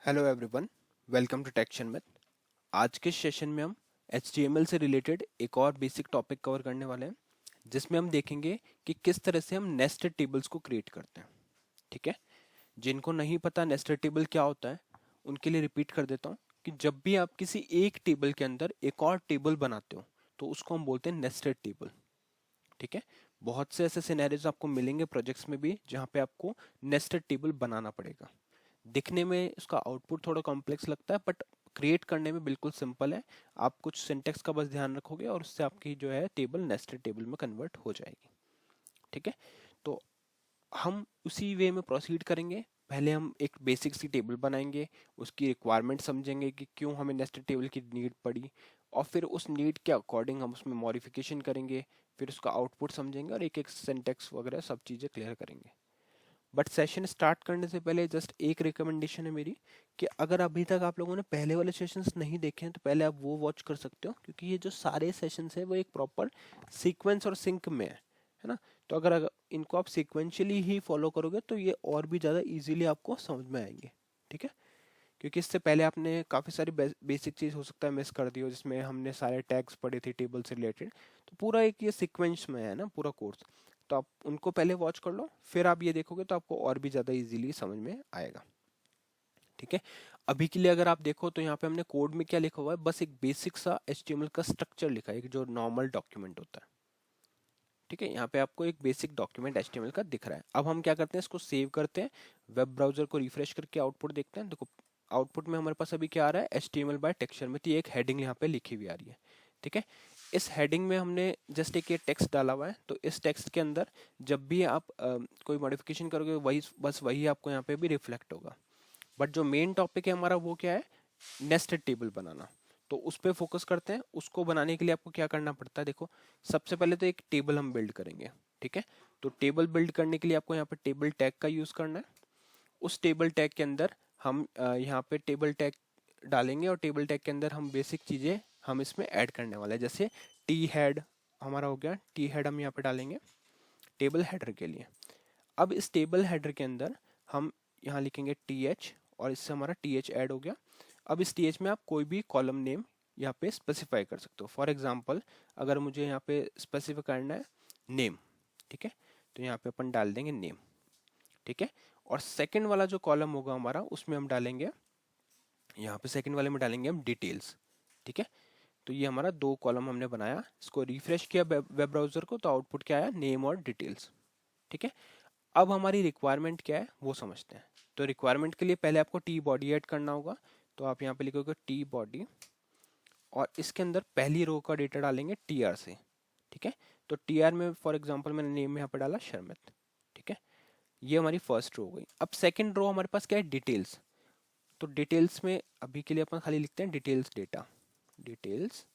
Hello everyone, welcome to टेक्शन में। आज के सेशन में हम HTML से रिलेटेड एक और बेसिक टॉपिक कवर करने वाले हैं, जिसमें हम देखेंगे कि किस तरह से हम नेस्टेड टेबल्स को क्रिएट करते हैं। ठीक है, जिनको नहीं पता नेस्टेड टेबल क्या होता है, उनके लिए रिपीट कर देता हूँ कि जब भी आप किसी एक टेबल के अंदर एक और टेबल बनाते हो तो उसको हम बोलते हैं नेस्टेड टेबल। ठीक है, बहुत से ऐसे सिनेरियोज आपको मिलेंगे प्रोजेक्ट्स में भी जहाँ पे आपको नेस्टेड टेबल बनाना पड़ेगा। दिखने में उसका आउटपुट थोड़ा कॉम्प्लेक्स लगता है, बट क्रिएट करने में बिल्कुल सिंपल है। आप कुछ सिंटेक्स का बस ध्यान रखोगे और उससे आपकी जो है टेबल नेस्टेड टेबल में कन्वर्ट हो जाएगी। ठीक है, तो हम उसी वे में प्रोसीड करेंगे। पहले हम एक बेसिक सी टेबल बनाएंगे, उसकी रिक्वायरमेंट समझेंगे कि क्यों हमें नेस्टेड टेबल की नीड पड़ी, और फिर उस नीड के अकॉर्डिंग हम उसमें मॉडिफिकेशन करेंगे। फिर उसका आउटपुट समझेंगे और एक एक सिंटेक्स वगैरह सब चीज़ें क्लियर करेंगे। बट सेशन स्टार्ट करने से पहले जस्ट एक रिकमेंडेशन है मेरी कि अगर अभी तक आप लोगों ने पहले वाले सेशंस नहीं देखे हैं तो पहले आप वो वॉच कर सकते हो, क्योंकि ये जो सारे सेशंस है वो एक प्रॉपर सीक्वेंस और सिंक में है ना। तो अगर इनको आप सीक्वेंशियली ही फॉलो करोगे तो ये और भी ज़्यादा इजीली आपको समझ में आएंगे। ठीक है, क्योंकि इससे पहले आपने काफ़ी सारी बेसिक चीज़ हो सकता है मिस कर दी हो, जिसमें हमने सारे टैग्स पढ़े थे टेबल से रिलेटेड। तो पूरा एक ये सीक्वेंस में है ना पूरा कोर्स। तो आप उनको पहले वॉच कर लो, फिर आप ये देखोगे तो आपको और भी ज़्यादा इजीली समझ में आएगा। ठीक है, अभी के लिए अगर आप देखो तो यहाँ पे हमने कोड में क्या लिखा हुआ है, बस एक बेसिक सा HTML का स्ट्रक्चर लिखा है, एक जो नॉर्मल डॉक्यूमेंट होता है। ठीक है, यहाँ पे आपको एक बेसिक डॉक्यूमेंट HTML का दिख रहा है। अब हम क्या करते हैं, इसको सेव करते हैं, वेब ब्राउजर को रिफ्रेश करके आउटपुट देखते हैं। देखो आउटपुट में हमारे पास अभी क्या आ रहा है, HTML बाय टेक्सचर में, तो ये एक हेडिंग यहाँ पे लिखी हुई आ रही है। ठीक है, इस हेडिंग में हमने जस्ट एक ये टेक्स्ट डाला हुआ है, तो इस टेक्स्ट के अंदर जब भी आप कोई मॉडिफिकेशन करोगे वही बस वही आपको यहाँ पे भी रिफ्लेक्ट होगा। बट जो मेन टॉपिक है हमारा वो क्या है, नेस्टेड टेबल बनाना। तो उस पर फोकस करते हैं। उसको बनाने के लिए आपको क्या करना पड़ता है, देखो सबसे पहले तो एक टेबल हम बिल्ड करेंगे। ठीक है, तो टेबल बिल्ड करने के लिए आपको यहाँ पे टेबल टैग का यूज करना है। उस टेबल टैग के अंदर हम यहाँ पे टेबल टैग डालेंगे, और टेबल टैग के अंदर हम बेसिक चीजें हम इसमें ऐड करने वाले हैं। जैसे टी हेड हमारा हो गया, टी हेड हम यहाँ पे डालेंगे टेबल हेडर के लिए। अब इस टेबल हेडर के अंदर हम यहाँ लिखेंगे TH, और इससे हमारा TH ऐड हो गया। अब इस TH में आप कोई भी कॉलम नेम यहाँ पे स्पेसिफाई कर सकते हो। फॉर एग्जांपल अगर मुझे यहाँ पे स्पेसिफाई करना है नेम, ठीक है, तो यहाँ पे अपन डाल देंगे नेम। ठीक है, और सेकंड वाला जो कॉलम होगा हमारा उसमें हम डालेंगे, यहाँ पे सेकंड वाले में डालेंगे हम डिटेल्स। ठीक है, तो ये हमारा दो कॉलम हमने बनाया। इसको रिफ्रेश किया वेब ब्राउजर को, तो आउटपुट क्या आया, नेम और डिटेल्स। ठीक है, अब हमारी रिक्वायरमेंट क्या है वो समझते हैं। तो रिक्वायरमेंट के लिए पहले आपको टी बॉडी ऐड करना होगा। तो आप यहाँ पे लिखोगे टी बॉडी, और इसके अंदर पहली रो का डेटा डालेंगे TR से। ठीक है, तो TR में फॉर एग्जांपल मैंने नेम यहाँ पे डाला शर्मित। ठीक है, ये हमारी फर्स्ट रो हो गई। अब सेकंड रो हमारे पास क्या है, डिटेल्स। तो डिटेल्स में अभी के लिए अपन खाली लिखते हैं डिटेल्स डेटा, डिटेल्स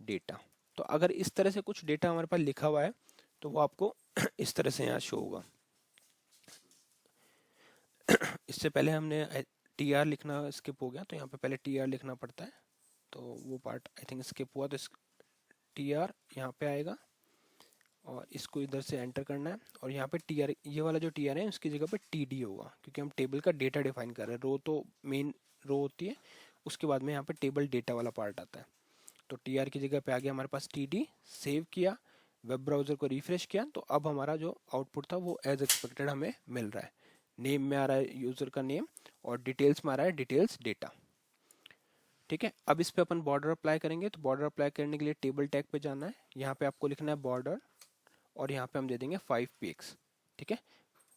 डेटा। तो अगर इस तरह से कुछ डेटा हमारे पास लिखा हुआ है तो वो आपको इस तरह से यहाँ शो होगा। इससे पहले हमने TR लिखना स्किप हो गया, तो यहाँ पे पहले TR लिखना पड़ता है, तो वो पार्ट आई थिंक स्किप हुआ। तो TR यहाँ पे आएगा और इसको इधर से एंटर करना है, और यहाँ पे TR, ये वाला जो TR है उसकी जगह पे TD होगा, क्योंकि हम टेबल का डेटा डिफाइन कर रहे हैं। रो तो मेन रो होती है, उसके बाद में यहाँ पे टेबल डेटा वाला पार्ट आता है। तो TR की जगह पे आ गया हमारे पास TD। सेव किया, वेब ब्राउजर को रिफ्रेश किया, तो अब हमारा जो आउटपुट था वो एज एक्सपेक्टेड हमें मिल रहा है। नेम में आ रहा है यूजर का नेम, और डिटेल्स में आ रहा है डिटेल्स डेटा। ठीक है, अब इस पे अपन बॉर्डर अप्लाई करेंगे। तो बॉर्डर अप्लाई करने के लिए टेबल टैग पे जाना है, यहाँ पे आपको लिखना है बॉर्डर, और यहाँ पे हम दे देंगे 5 px। ठीक है,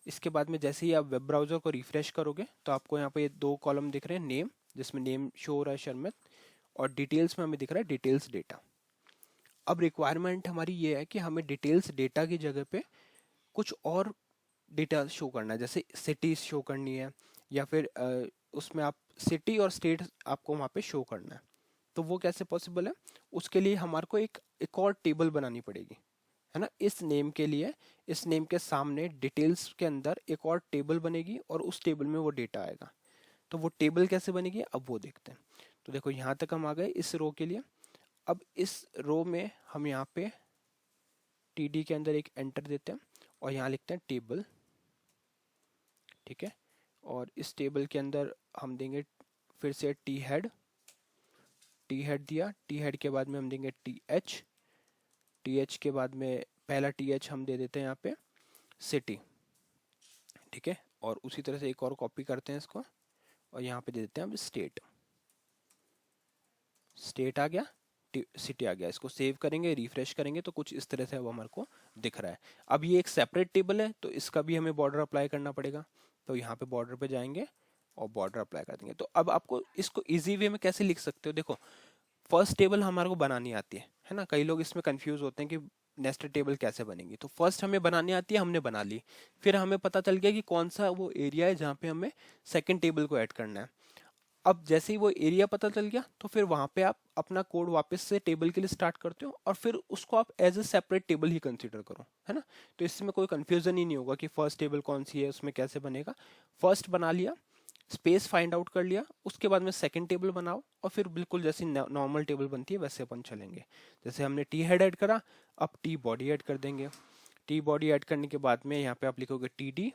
इसके बाद में जैसे ही आप वेब ब्राउजर को रिफ्रेश करोगे तो आपको यहाँ पे दो कॉलम दिख रहे हैं, नेम जिसमें नेम शो हो रहा है शर्मित, और डिटेल्स में हमें दिख रहा है डिटेल्स डेटा। अब रिक्वायरमेंट हमारी ये है कि हमें डिटेल्स डेटा की जगह पे कुछ और डेटा शो करना है, जैसे सिटीज शो करनी है, या फिर उसमें आप सिटी और स्टेट आपको वहाँ पे शो करना है। तो वो कैसे पॉसिबल है, उसके लिए हमारे को एक और टेबल बनानी पड़ेगी, है ना। इस नेम के लिए, इस नेम के सामने डिटेल्स के अंदर एक और टेबल बनेगी, और उस टेबल में वो डेटा आएगा। तो वो टेबल कैसे बनेगी अब वो देखते हैं। तो देखो यहाँ तक हम आ गए इस रो के लिए। अब इस रो में हम यहाँ पे TD के अंदर एक एंटर देते हैं, और यहाँ लिखते हैं टेबल। ठीक है, और इस टेबल के अंदर हम देंगे फिर से टी हेड दिया, टी हेड के बाद में हम देंगे टी एच के बाद में पहला टी एच हम दे देते हैं यहाँ पे सिटी, ठीक है। और उसी तरह से एक और कॉपी करते हैं इसको और यहाँ पे दे देते हैं हम स्टेट आ गया, सिटी आ गया। इसको सेव करेंगे, रिफ्रेश करेंगे तो कुछ इस तरह से अब हमारे को दिख रहा है। अब ये एक सेपरेट टेबल है तो इसका भी हमें बॉर्डर अप्लाई करना पड़ेगा। तो यहाँ पे बॉर्डर पे जाएंगे और बॉर्डर अप्लाई कर देंगे। तो अब आपको इसको इजी वे में कैसे लिख सकते हो, देखो फर्स्ट टेबल हमारे को बनानी आती है ना। कई लोग इसमें कंफ्यूज होते हैं कि नेस्टेड टेबल कैसे बनेगी। तो फर्स्ट हमें बनानी आती है, हमने बना ली। फिर हमें पता चल गया कि कौन सा वो एरिया है जहाँ पे हमें सेकंड टेबल को ऐड करना है। अब जैसे ही वो एरिया पता चल गया तो फिर वहां पे आप अपना कोड वापस से टेबल के लिए स्टार्ट करते हो और फिर उसको आप एज ए सेपरेट टेबल ही कंसीडर करो, है ना। तो इसमें कोई कंफ्यूजन ही नहीं होगा कि फर्स्ट टेबल कौन सी है, उसमें कैसे बनेगा। फर्स्ट बना लिया, स्पेस फाइंड आउट कर लिया, उसके बाद में सेकंड टेबल बनाओ और फिर बिल्कुल जैसी नॉर्मल टेबल बनती है वैसे अपन चलेंगे। जैसे हमने टी हेड ऐड करा, अब टी बॉडी ऐड कर देंगे। टी बॉडी ऐड करने के बाद में यहाँ पे आप लिखोगे टी डी,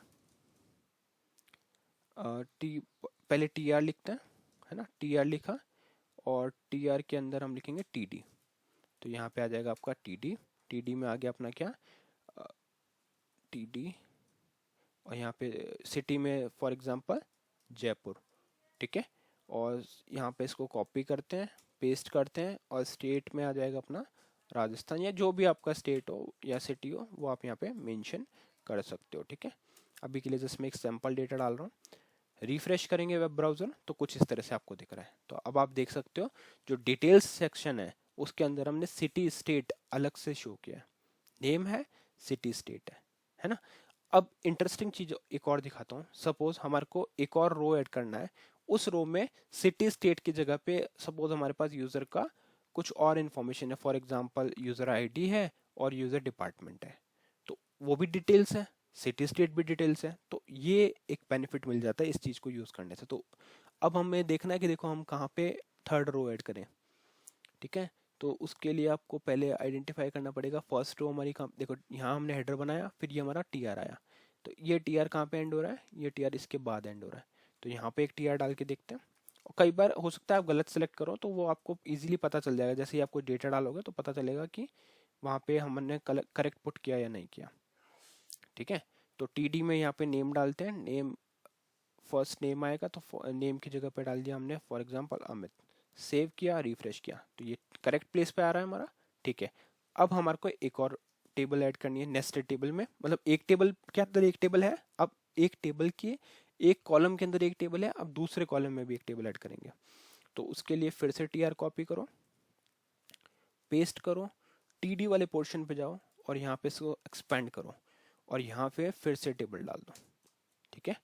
टी पहले टी आर लिखते हैं, है ना। टी आर लिखा और टी आर के अंदर हम लिखेंगे टी डी। तो यहाँ पे आ जाएगा आपका टी डी। टी डी में आ गया अपना क्या, टी डी। और यहाँ पे सिटी में फॉर एग्जांपल जयपुर, ठीक है। और यहाँ पे इसको कॉपी करते हैं, पेस्ट करते हैं और स्टेट में आ जाएगा अपना राजस्थान, या जो भी आपका स्टेट हो या सिटी हो वो आप यहाँ पे मेंशन कर सकते हो, ठीक है। अभी के लिए जस्ट मैं एक सैम्पल डेटा डाल रहा हूँ। रिफ्रेश करेंगे वेब ब्राउज़र तो कुछ इस तरह से आपको दिख रहा है। तो अब आप देख सकते हो जो डिटेल्स सेक्शन है उसके अंदर हमने सिटी स्टेट अलग से शो किया है, नेम है, सिटी स्टेट है ना। अब इंटरेस्टिंग चीज एक और दिखाता हूँ। सपोज हमारे को एक और रो ऐड करना है, उस रो में सिटी स्टेट की जगह पे सपोज हमारे पास यूजर का कुछ और इन्फॉर्मेशन है, फॉर एग्जांपल यूजर आईडी है और यूजर डिपार्टमेंट है, तो वो भी डिटेल्स है, सिटी स्टेट भी डिटेल्स है। तो ये एक बेनिफिट मिल जाता है इस चीज को यूज करने से। तो अब हमें देखना है कि देखो हम कहाँ पे थर्ड रो ऐड करें, ठीक है। तो उसके लिए आपको पहले आइडेंटिफाई करना पड़ेगा फर्स्ट रो हमारी कहाँ, देखो यहाँ हमने हेडर बनाया, फिर ये हमारा टी आर आया। तो ये टी आर कहाँ पे एंड हो रहा है, ये टी आर इसके बाद एंड हो रहा है। तो यहाँ पे एक टी आर डाल के देखते हैं। और कई बार हो सकता है आप गलत सेलेक्ट करो तो वो आपको इजीली पता चल जाएगा, जैसे ही आप कोई डेटा डालोगे तो पता चलेगा कि वहाँ पे हमने करेक्ट पुट किया या नहीं किया, ठीक है। तो टी डी में यहाँ पे नेम डालते हैं, नेम फर्स्ट नेम आएगा तो नेम की जगह पे डाल दिया हमने फॉर एग्जांपल अमित। सेव किया, रिफ्रेश किया तो ये करेक्ट प्लेस पे आ रहा है हमारा, ठीक है। अब हमारे को एक और टेबल ऐड करनी है नेस्टेड टेबल में, मतलब एक टेबल के अंदर एक टेबल है, अब एक टेबल की एक कॉलम के अंदर एक टेबल है, अब दूसरे कॉलम में भी एक टेबल ऐड करेंगे। तो उसके लिए फिर से टी आर कॉपी करो, पेस्ट करो, टी डी वाले पोर्शन पे जाओ और यहाँ पे इसको एक्सपेंड करो और यहाँ पे फिर से टेबल डाल दो, ठीक है।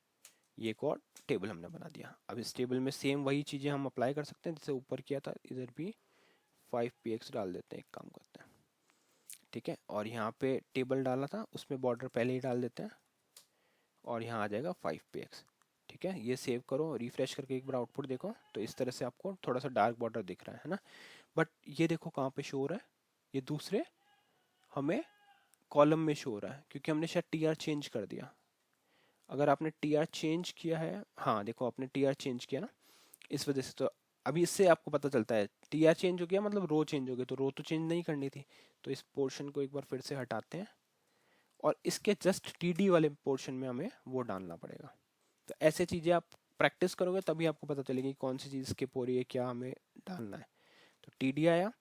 ये एक और टेबल हमने बना दिया। अब इस टेबल में सेम वही चीज़ें हम अप्लाई कर सकते हैं जैसे ऊपर किया था, इधर भी 5px डाल देते हैं, एक काम करते हैं, ठीक है। और यहाँ पे टेबल डाला था उसमें बॉर्डर पहले ही डाल देते हैं और यहाँ आ जाएगा 5px, ठीक है। ये सेव करो, रिफ्रेश करके एक बार आउटपुट देखो तो इस तरह से आपको थोड़ा सा डार्क बॉर्डर दिख रहा है ना। बट ये देखो कहाँ पे शो हो रहा है, ये दूसरे हमें कॉलम में शो हो रहा है क्योंकि हमने शायद टी आर चेंज कर दिया। अगर आपने टी आर चेंज किया है, हाँ देखो आपने टी आर चेंज किया ना, इस वजह से। तो अभी इससे आपको पता चलता है टी आर चेंज हो गया मतलब रो चेंज हो गई, तो रो तो चेंज नहीं करनी थी। तो इस पोर्शन को एक बार फिर से हटाते हैं और इसके जस्ट टी डी वाले पोर्शन में हमें वो डालना पड़ेगा। तो ऐसे चीज़ें आप प्रैक्टिस करोगे तभी आपको पता चलेगी कौन सी चीज़ स्किप हो रही है, क्या हमें डालना है। तो टी डी आया,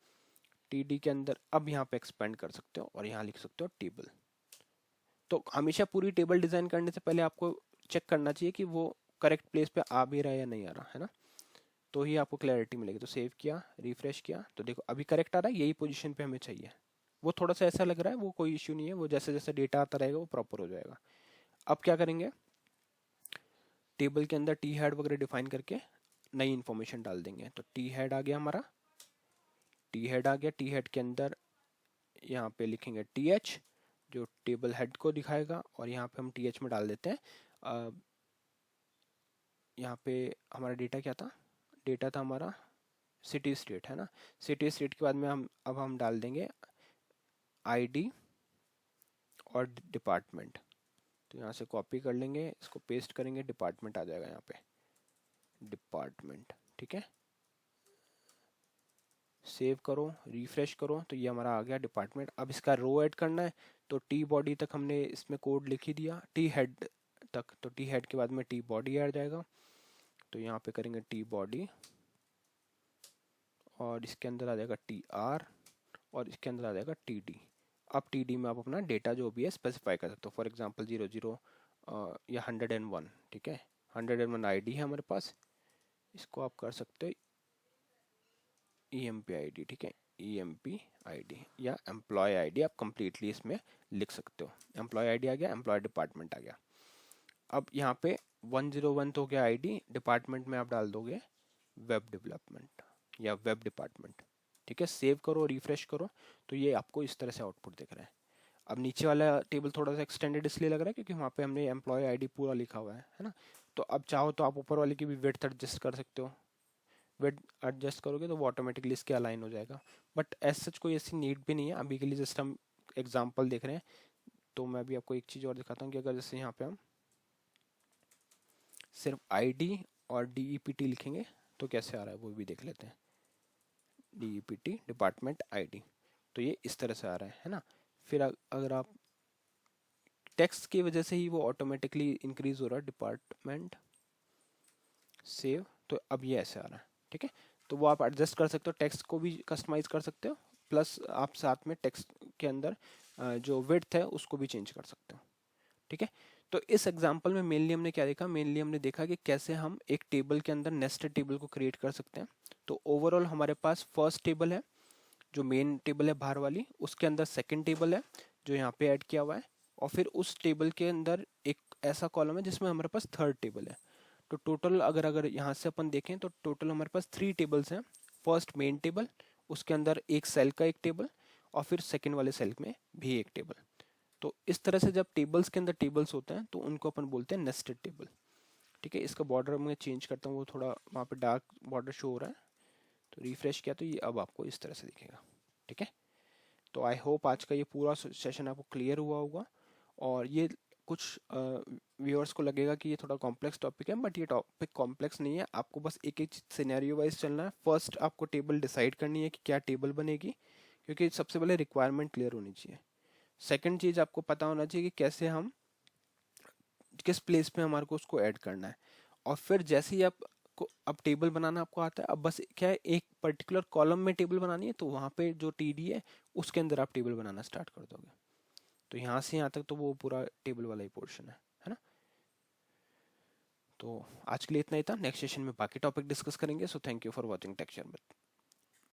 टी डी के अंदर अब यहाँ पे एक्सपेंड कर सकते हो और यहाँ लिख सकते हो टेबल। तो हमेशा पूरी टेबल डिजाइन करने से पहले आपको चेक करना चाहिए कि वो करेक्ट प्लेस पे आ भी रहा है या नहीं आ रहा है ना, तो ही आपको क्लैरिटी मिलेगी। तो सेव किया, रिफ्रेश किया तो देखो अभी करेक्ट आ रहा है, यही पोजीशन पे हमें चाहिए। वो थोड़ा सा ऐसा लग रहा है, वो कोई इश्यू नहीं है, वो जैसे जैसे डेटा आता रहेगा वो प्रॉपर हो जाएगा। अब क्या करेंगे, टेबल के अंदर टी हेड वगैरह डिफाइन करके नई इन्फॉर्मेशन डाल देंगे। तो टी हेड आ गया हमारा, टी हेड आ गया, टी हेड के अंदर यहाँ पे लिखेंगे टी एच जो टेबल हेड को दिखाएगा और यहाँ पे हम टी एच में डाल देते हैं। यहाँ पे हमारा डेटा क्या था, डेटा था हमारा सिटी स्टेट, है ना। सिटी स्टेट के बाद में हम डाल देंगे आईडी और डिपार्टमेंट, तो यहाँ से कॉपी कर लेंगे, इसको पेस्ट करेंगे, डिपार्टमेंट आ जाएगा यहाँ पे, डिपार्टमेंट। ठीक है, सेव करो, रिफ्रेश करो, तो ये हमारा आ गया डिपार्टमेंट। अब इसका रो ऐड करना है, तो टी बॉडी तक हमने इसमें कोड लिख ही दिया, टी हेड तक, तो टी हेड के बाद में टी बॉडी आ जाएगा। तो यहाँ पे करेंगे टी बॉडी, और इसके अंदर आ जाएगा टी आर, और इसके अंदर आ जाएगा टी डी। अब टी डी में आप अपना डेटा जो भी है स्पेसिफाई कर सकते हो, फॉर एग्जांपल 00 या 101। ठीक है, 101 आईडी है हमारे पास, इसको आप कर सकते हो EMP आईडी। ठीक है, EMP आईडी या एम्प्लॉय आईडी आप कंप्लीटली इसमें लिख सकते हो। एम्प्लॉय आईडी आ गया, एम्प्लॉय डिपार्टमेंट आ गया। अब यहाँ पे 101 तो हो गया आईडी, डिपार्टमेंट में आप डाल दोगे वेब डेवलपमेंट या वेब डिपार्टमेंट। ठीक है, सेव करो, रिफ्रेश करो, तो ये आपको इस तरह से आउटपुट दिख रहा है। अब नीचे वाला टेबल थोड़ा सा एक्सटेंडेड इसलिए लग रहा है क्योंकि वहाँ पे हमने एम्प्लॉय आईडी पूरा लिखा हुआ है ना। तो अब चाहो तो आप ऊपर वाले की भी विड्थ एडजस्ट कर सकते हो, विड्थ एडजस्ट करोगे तो वो ऑटोमेटिकली इसके अलाइन हो जाएगा। बट एज सच कोई ऐसी नीड भी नहीं है, अभी के लिए जस्ट हम एग्जाम्पल देख रहे हैं। तो मैं भी आपको एक चीज़ और दिखाता हूँ कि अगर जैसे यहाँ पे हम सिर्फ ID और DEPT लिखेंगे तो कैसे आ रहा है वो भी देख लेते हैं। DEPT डिपार्टमेंट ID, तो ये इस तरह से आ रहा है ना। फिर अगर आप टेक्स्ट की वजह से ही वो ऑटोमेटिकली इंक्रीज हो रहा है, डिपार्टमेंट सेव, तो अब ये ऐसे आ रहा है। ठीक है, तो वो आप एडजस्ट कर सकते हो, टेक्स्ट को भी कस्टमाइज कर सकते हो, प्लस आप साथ में टेक्स्ट के अंदर जो विड्थ है उसको भी चेंज कर सकते हो। ठीक है, तो इस एग्जांपल में मेनली हमने क्या देखा, मेनली हमने देखा कि कैसे हम एक टेबल के अंदर नेस्टेड टेबल को क्रिएट कर सकते हैं। तो ओवरऑल हमारे पास फर्स्ट टेबल है जो मेन टेबल है बाहर वाली, उसके अंदर सेकंड टेबल है जो यहाँ पे ऐड किया हुआ है, और फिर उस टेबल के अंदर एक ऐसा कॉलम है जिसमें हमारे पास थर्ड टेबल है। तो टोटल अगर अगर यहाँ से अपन देखें तो टोटल हमारे पास 3 टेबल्स हैं। फर्स्ट मेन टेबल, उसके अंदर एक सेल का एक टेबल, और फिर सेकंड वाले सेल में भी एक टेबल। तो इस तरह से जब टेबल्स के अंदर टेबल्स होते हैं तो उनको अपन बोलते हैं नेस्टेड टेबल। ठीक है, इसका बॉर्डर मैं चेंज करता हूँ, वो थोड़ा वहाँ पे डार्क बॉर्डर शो हो रहा है, तो रिफ्रेश किया तो ये अब आपको इस तरह से दिखेगा। ठीक है, तो आई होप आज का ये पूरा सेशन आपको क्लियर हुआ होगा। और ये कुछ व्यूअर्स को लगेगा कि ये थोड़ा कॉम्प्लेक्स टॉपिक है, बट ये टॉपिक कॉम्प्लेक्स नहीं है। आपको बस एक एक सिनेरियो वाइज चलना है। फर्स्ट आपको टेबल डिसाइड करनी है कि क्या टेबल बनेगी, क्योंकि सबसे पहले रिक्वायरमेंट क्लियर होनी चाहिए। सेकंड चीज़ आपको पता होना चाहिए कि कैसे हम किस प्लेस पे हमारे को उसको ऐड करना है। और फिर जैसे ही आप को अब टेबल बनाना आपको आता है, अब बस क्या है, एक पर्टिकुलर कॉलम में टेबल बनानी है, तो वहाँ पे जो TD है उसके अंदर आप टेबल बनाना स्टार्ट कर दोगे। तो यहाँ से यहाँ तक तो वो पूरा टेबल वाला ही पोर्शन है ना। तो आज के लिए इतना ही था, नेक्स्ट सेशन में बाकी टॉपिक डिस्कस करेंगे। So thank you for watching texture में।